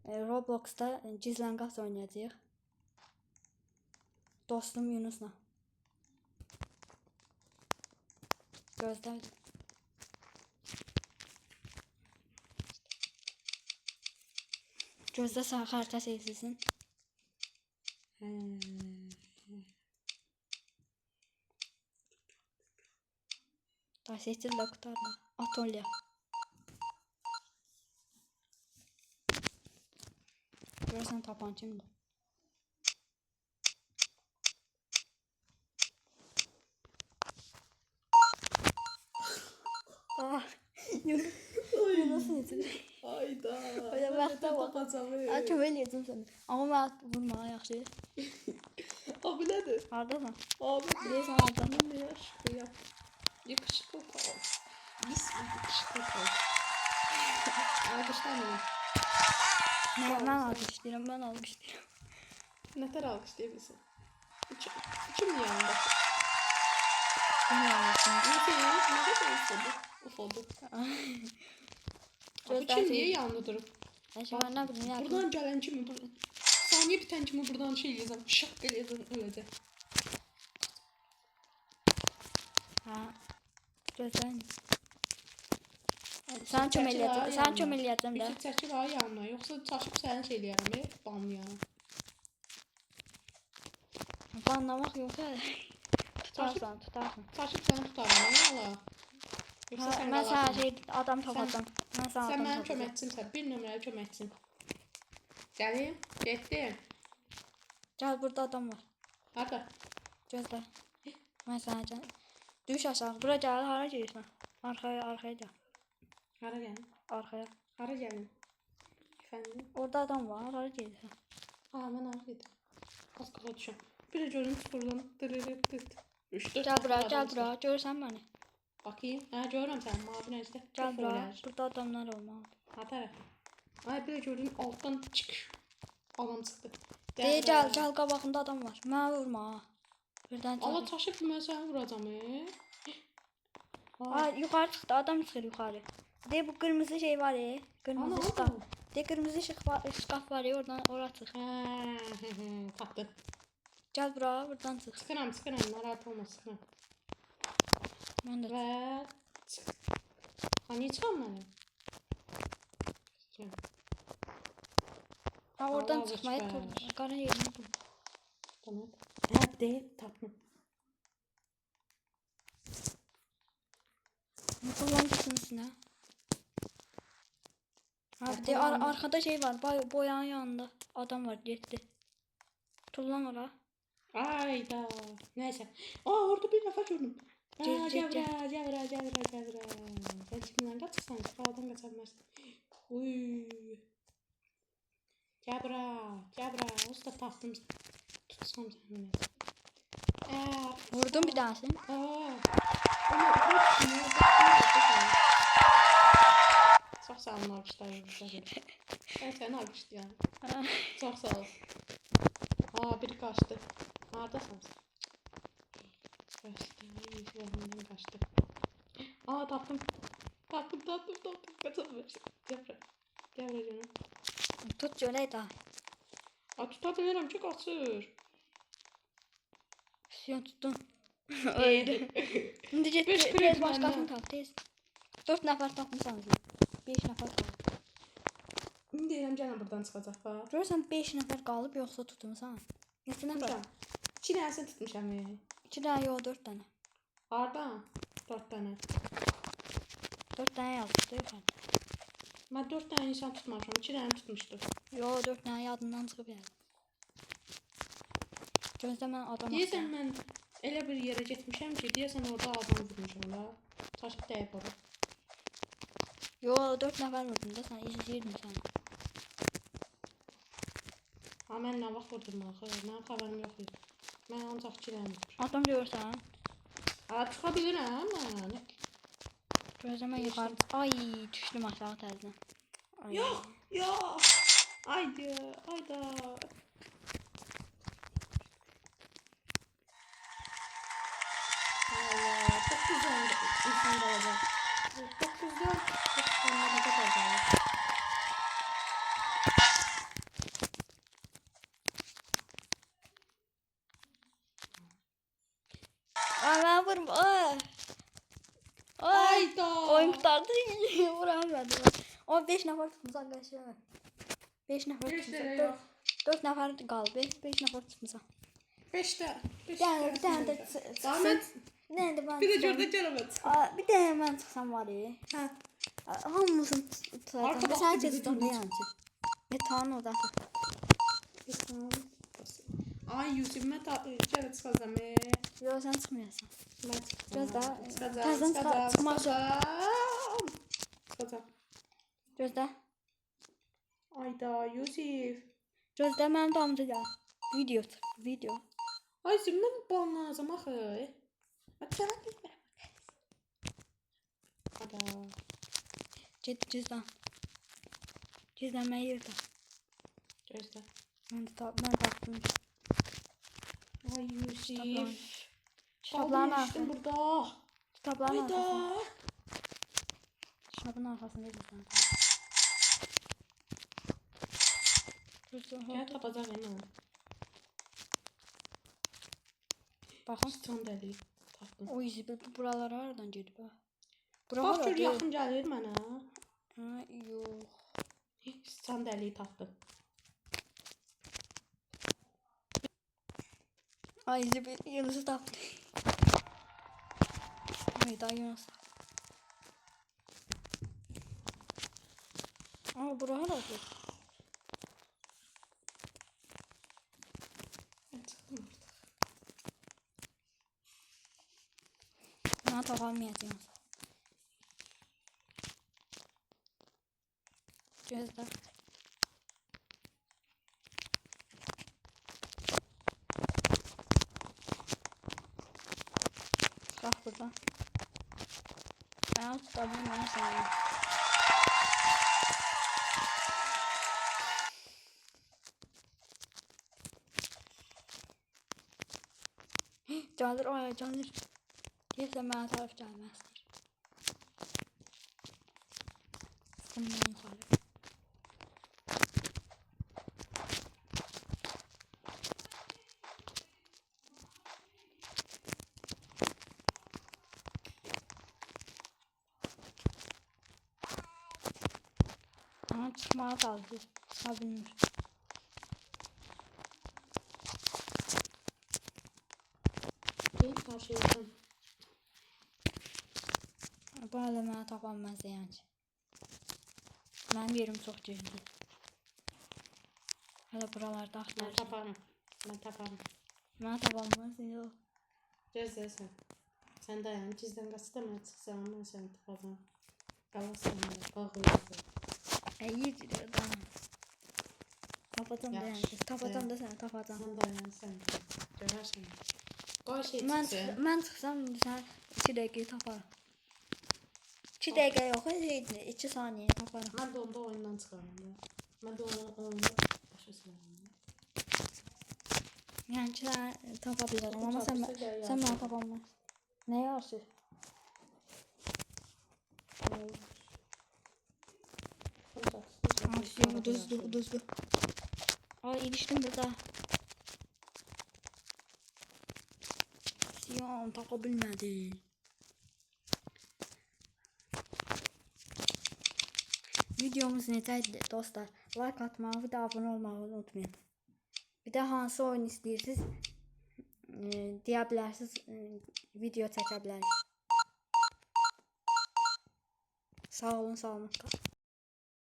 Roblox'da gizlənqaç oynayacağıq. Dostum Yunus'la. Gözlə. Gözlə sən xəritə seçilsin. Da seçil də qutarma. Atölye. Görürsən tapan kimdir? Yunus seçil. Ayda. Öyle vaxtda tapacağım. Kömək eləyəcəm sənə. Amma mən vurma yaxşı. Abi nədir? Hardasan? Abi Bilirsən hardasan? ne yaşlı ya? Yakışıklı kal. İsmi yakışıklı kal. Alkışlamayın. Mən alkışlayıram, mən alkışlayıram. Nətər alkışlayabilirsin? Kim yanında? Mən alkışlayıram. Ne kadar ufodu? Abi kim niye yanında durup? Mən nə bilim, ya. Buradan gelen kimi buradan. Saniye biten kimi buradan şey yazam. Şak yazam öylece. Ha. Gözləyin. Sən çöməliyəcəm də. İki çəkir ha yanına. Yoxsa çaşıb sənin şey eləyərəm, banlayarım. Banlamaq yox ya. Tutarsan. Çaşıb səni tutarım, valla. Yoxsa sən Mən sənə şey adam tapacam. Sən mənim köməkçimsən, bir nömrəli köməkçim. Gəlim, getdim. Gəl, burada adam var. Harada? Gözlə. Mən sənə gəl. Düş aşağı. Bura gəl, hara gedirsən? Arxaya gəl. Hara gəlin? Arxaya. Hara gəlin? Efendim? Orada adam var, hara gedirsən? Mən hara gedim? Az qala düşəm. Bir də görüm buradan dırırırırır. 3-4 Gəl bura, görürsən məni? Bakayım. Görürəm səni, mavi rəngdə. Gəl bura, burada adamlar olmalıdır. Ha tərəf. Ay bir də gördüm altdan çık. Adam çıxdı. Gəl, qabağında adam var. Mənə vurma. Birdən Allah çaşıb mən səni vuracam. Ay, yuxarı çıxdı, adam çıxır yuxarı. De bu qırmızı şey var ya, qırmızı şkaf. De qırmızı şkaf var ya, oradan ora çıx. Tapdı. Gəl bura, buradan çıx. Çıxıram, narahat olma, çıxıram. Mən də. Və çıx. Niyə çıxam mənim? Ha, oradan çıxmayı tutulur. Qara yerini bul. Tamam. De, tapdım. Kullan gitsin ha. Abi de arkada şey var, boyanın yanında adam var, getdi. Tullan ora. Ayda. Neyse. Orada bir nəfər gördüm. Cəvrə. Sən kimdən qaçırsan? Qaldan qaça bilmərsən. Cəvrə. Usta tapdım. Tutsam səni. Vurdum bir tanesini. Çox sağ olun alqışlayın. Ben səni alqışlayıram. Çox sağ ol. Biri qaçdı. Haradasan sən? Yeşillərindən qaçdı. Tapdım. Qaça bilirsən. Cəvrə canım. Tut görək daha. Tuta bilirəm ki, qaçır. Sen tuttun. Öldü. Şimdi tez başkasını tap, tez. 4 nəfər tapmışsınız. 5 nəfər qalıb. İndi deyirəm gəlin buradan çıxacaq bax. Görürsən 5 nəfər qalıb yoxsa tutmusan? Neçə nəfər? 2 dənəsini tutmuşam. 2 dənə yox, 4 dənə. Hardan? 4 dənə. 4 dənə yazmışdı yuxarıda. Mən 4 dənə insan tutmamışam, 2 dənə tutmuşdu. Yox, 4 dənə yadından çıxıb yəni. Gözlə mən adam deyəsən mən elə bir yerə getmişəm ki, deyəsən orada adam vurmuşam da. Çaşıb dəyib ora. Yox, 4 nəfər vurdun da sən, izləyirdin sən. Mən nə vaxt vurdum axı? Mənim xəbərim yox idi. Mən ancaq 2 dənə vurmuşam. Adam görürsən? Çıxa bilirəm mən. Gözlə mən yuxarı. Ay, düşdüm aşağı təzdən. Yox. Ayda. Çok güzel insan kalacak. Çok güzel. Çok güzel. vardı. Vuramadı. O 5 nəfər tutmusan arkadaşlar. 5 nəfər Beş tutmusan. dənə yox. 4 nəfər qaldı. 5 nəfər tutmusan. 5'te. Bir tane de Ahmet. Ne de ben Bir de çıksam. Jordan Canavet. Bir de ben çıksam var ya. Ha. Hamımızın tutacağım. Arka Bir sen baktı, bizi çizdim durdu. yani. Ne tanı o da. Ay yüzüme Canavet çıkacağım. Yo sen çıkmıyorsun. Ben Göz daha. çıkacağım. Çıkmaz. Çıkacağım. Gözde. Ayda Yusuf. Gözde benim damcı gel. Video. Ay zümrüt mi banlayacağım axı? Açana bir. Ada. Cüzdan. Cüzdan ben yırdım. Gözde. Ben taktım. Ay Yusuf. Kitaplar. Kitapların arkasında. burada. Kitapların arkasında. Ayda. Kitapın arkasında cüzdan. Gel tapacağım hemen. Bakın. Sıçan dəli. Tapdım. O yüzü bu buralar haradan gedib ha? Bax gör yaxın gəlir mənə. Ha, yox. Sıçan dəliyi tapdım. Ay bir Yunus'u tapdı. Ay daha Yunus. Aa bura haradır? Ben çıxdım artıq. Bana tapamayacağım. Gözde. Bak buradan. Ben tutabım ben sana. Candır o candır. Deyirsən mənə tərəf gəlməzdir. Sıxımdan yuxarı. Ama çıkmağa kaldı. Çıxa bilmir. Deyil karşılayacağım. Bu hələ mənə tapanmaz yəni. Mənim yerim çox gizli. Hələ buralarda Ben axtarır. taparım. Ben taparım. Mənə tapanmaz yox. Gözlə sən. Sən dayan. Cizdən qaçda mən çıxsam, mən səni tapacağım. Qalasın, bağlayacağım. İyidir da. Tapacam da Yaxşı, yəni. Tapacam da səni tapacam. Sən dayan, sən. Görərsən. Qoy şey Mən çıxsın. mən çıxsam sən 2 dəqiqə taparım. 2 dəqiqə yox, 2 saniyə taparım. Mən də onda oyundan çıxaram da. Mən də oyunu başa salırım. Yəni ki, sən tapa bilərəm, amma sən Tapırsa sən mənə tapanmaz. Nə yazır? Ay, düzdür. Ay, ilişdim burada. Siyon, tapa bilmədi. Videomuz necəydi dostlar? Like atmağı və də abunə olmağı unutmayın. Bir də hansı oyun istəyirsiniz? Deyə bilərsiniz, video çəkə bilərik. Sağ olun, salamat qalın.